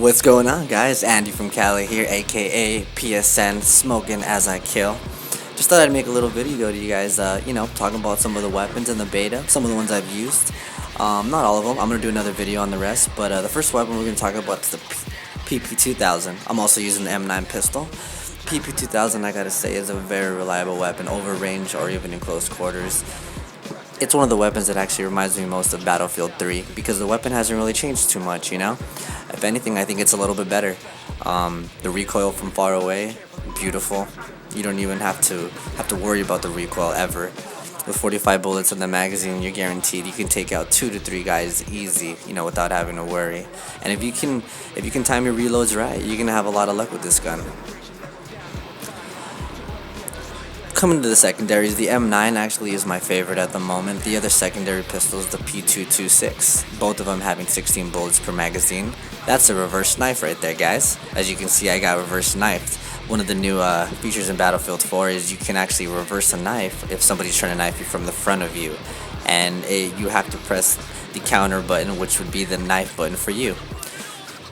What's going on, guys? Andy from Cali here, aka PSN, smoking as I kill. Just thought I'd make a little video to you guys, talking about some of the weapons in the beta, some of the ones I've used. Not all of them. I'm gonna do another video on the rest, but the first weapon we're gonna talk about is the PP2000. I'm also using the M9 pistol. PP2000, I gotta say, is a very reliable weapon over range or even in close quarters. It's one of the weapons that actually reminds me most of Battlefield 3 because the weapon hasn't really changed too much, you know? If anything, I think it's a little bit better. The recoil from far away, beautiful. You don't even have to worry about the recoil ever. With 45 bullets in the magazine, you're guaranteed you can take out 2 to 3 guys easy, without having to worry. And if you can time your reloads right, you're gonna have a lot of luck with this gun. Coming to the secondaries, the M9 actually is my favorite at the moment. The other secondary pistol is the P226, both of them having 16 bullets per magazine. That's a reverse knife right there, guys. As you can see, I got reverse knifed. One of the new features in Battlefield 4 is you can actually reverse a knife if somebody's trying to knife you from the front of you. And you have to press the counter button, which would be the knife button for you.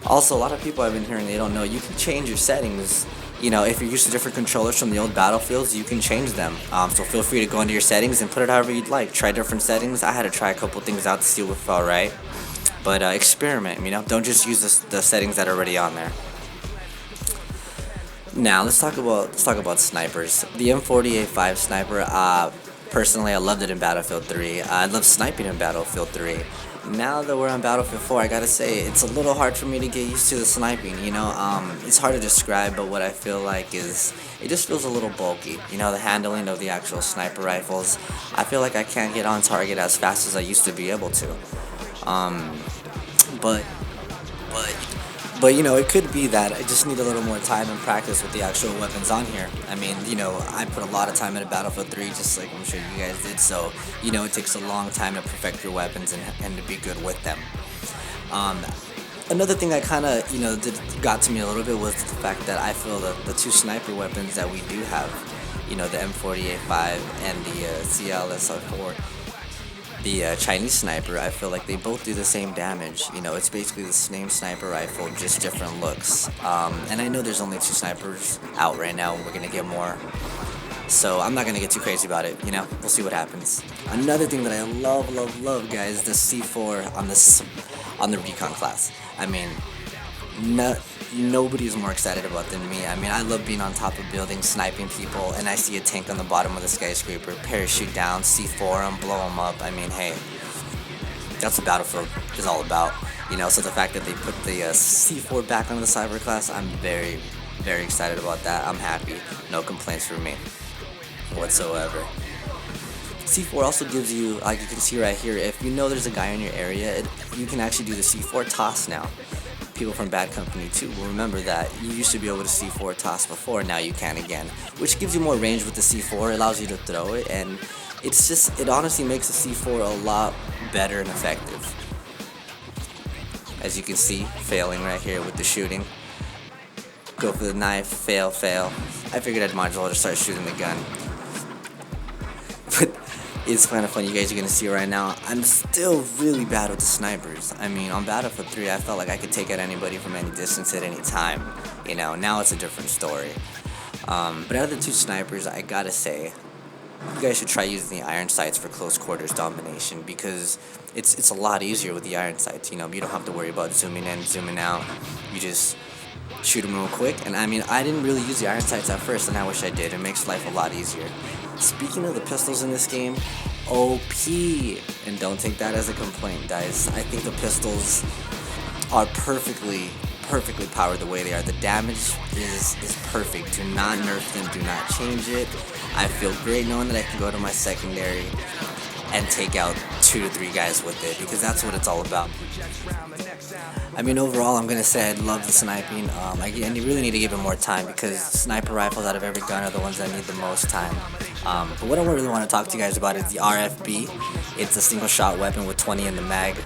Also, a lot of people I've been hearing, they don't know, you can change your settings. If you're used to different controllers from the old Battlefields, you can change them. So feel free to go into your settings and put it however you'd like. Try different settings. I had to try a couple things out to see what felt right. But experiment, don't just use the settings that are already on there. Now let's talk about snipers. The M40A5 sniper. Personally, I loved it in Battlefield 3. I love sniping in Battlefield 3. Now that we're on Battlefield 4, I gotta say, it's a little hard for me to get used to the sniping, It's hard to describe, but what I feel like is, it just feels a little bulky. The handling of the actual sniper rifles, I feel like I can't get on target as fast as I used to be able to. But it could be that I just need a little more time and practice with the actual weapons on here. I put a lot of time into Battlefield 3, just like I'm sure you guys did, so, it takes a long time to perfect your weapons and to be good with them. Another thing that kind of, got to me a little bit was the fact that I feel that the two sniper weapons that we do have, the M40A5 and the CLSR4, the Chinese sniper, I feel like they both do the same damage. It's basically the same sniper rifle, just different looks. And I know there's only 2 snipers out right now, and we're gonna get more. So I'm not gonna get too crazy about it. We'll see what happens. Another thing that I love, guys, the C4 on the Recon class. Nobody's more excited about than me. I love being on top of buildings, sniping people, and I see a tank on the bottom of the skyscraper, parachute down, C4 them, blow them up. Hey, that's what Battlefield is all about. So the fact that they put the C4 back on the cyber class, I'm very, very excited about that. I'm happy. No complaints from me whatsoever. C4 also gives you, like you can see right here, if there's a guy in your area, you can actually do the C4 toss now. People from Bad Company 2 will remember that you used to be able to C4 toss before, now you can again, which gives you more range with the C4, allows you to throw it, and it honestly makes the C4 a lot better and effective. As you can see, failing right here with the shooting. Go for the knife, fail. I figured I might as well just start shooting the gun. But it's kind of funny, you guys are going to see right now, I'm still really bad with the snipers. On Battlefield 3, I felt like I could take out anybody from any distance at any time. Now it's a different story. But out of the 2 snipers, I gotta say, you guys should try using the iron sights for close quarters domination, because it's a lot easier with the iron sights. You don't have to worry about zooming in, zooming out. You just shoot them real quick. And I didn't really use the iron sights at first, and I wish I did. It makes life a lot easier. Speaking of the pistols in this game, OP, and don't take that as a complaint, guys. I think the pistols are perfectly powered the way they are. The damage is perfect. Do not nerf them, do not change it. I feel great knowing that I can go to my secondary and take out 2 to 3 guys with it, because that's what it's all about. Overall, I'm gonna say I love the sniping. And you really need to give it more time, because sniper rifles out of every gun are the ones that need the most time. But what I really want to talk to you guys about is the RFB. It's a single shot weapon with 20 in the mag.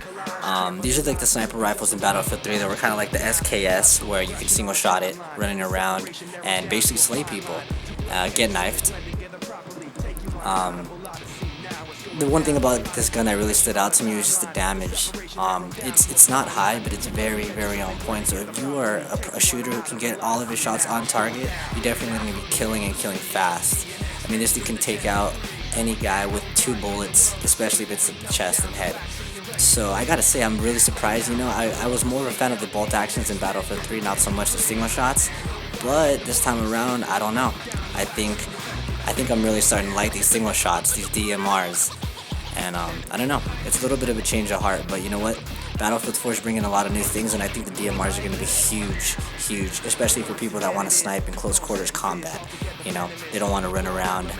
These are like the sniper rifles in Battlefield 3 that were kind of like the SKS, where you can single shot it, running around, and basically slay people, get knifed. the one thing about this gun that really stood out to me was just the damage. It's not high, but it's very, very on point. So if you are a shooter who can get all of his shots on target, you're definitely going to be killing and killing fast. I mean, this thing can take out any guy with 2 bullets, especially if it's the chest and head. So I gotta say, I'm really surprised. You know, I was more of a fan of the bolt actions in Battlefield 3, not so much the single shots. But this time around, I don't know. I think I'm really starting to like these single shots, these DMRs. And I don't know. It's a little bit of a change of heart, but you know what? Battlefield 4 is bringing a lot of new things, and I think the DMRs are going to be huge, huge, especially for people that want to snipe in close quarters combat. You know, they don't want to run around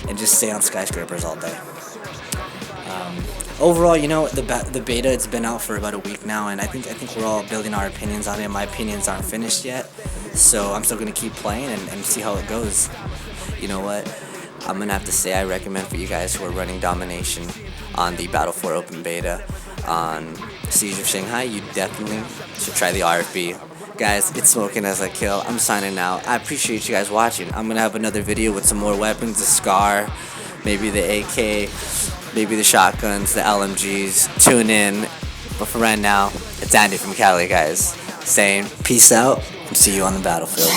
and just stay on skyscrapers all day. Overall, you know, the beta, it's been out for about a week now, and I think we're all building our opinions on it. My opinions aren't finished yet, so I'm still gonna keep playing and see how it goes. You know what? I'm gonna have to say I recommend for you guys who are running Domination on the Battle 4 Open Beta on Siege of Shanghai, you definitely should try the RFB. Guys, it's Smoking as I Kill. I'm signing out. I appreciate you guys watching. I'm gonna have another video with some more weapons, the SCAR, maybe the AK, maybe the shotguns, the LMGs. Tune in. But for right now, it's Andy from Cali, guys, saying peace out and see you on the battlefield.